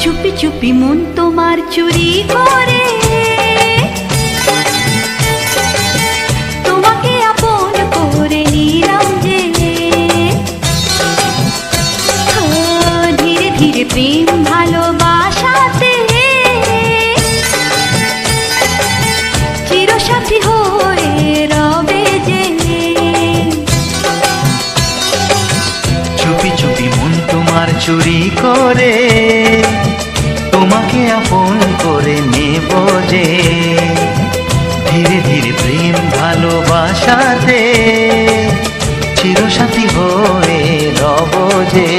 চুপি চুপি মন তোমার চুরি করে তোমাকে আপন করে নিলাম যে। ধীরে ধীরে প্রেম ভালোবাসাতে চিরসাথী হয়ে রবে যে। চুপি চুপি মন তোমার চুরি করে তোমাকে আপন করে নেব যে। ধীরে ধীরে প্রেম ভালোবাসাতে চিরসাথী হয়ে রব যে।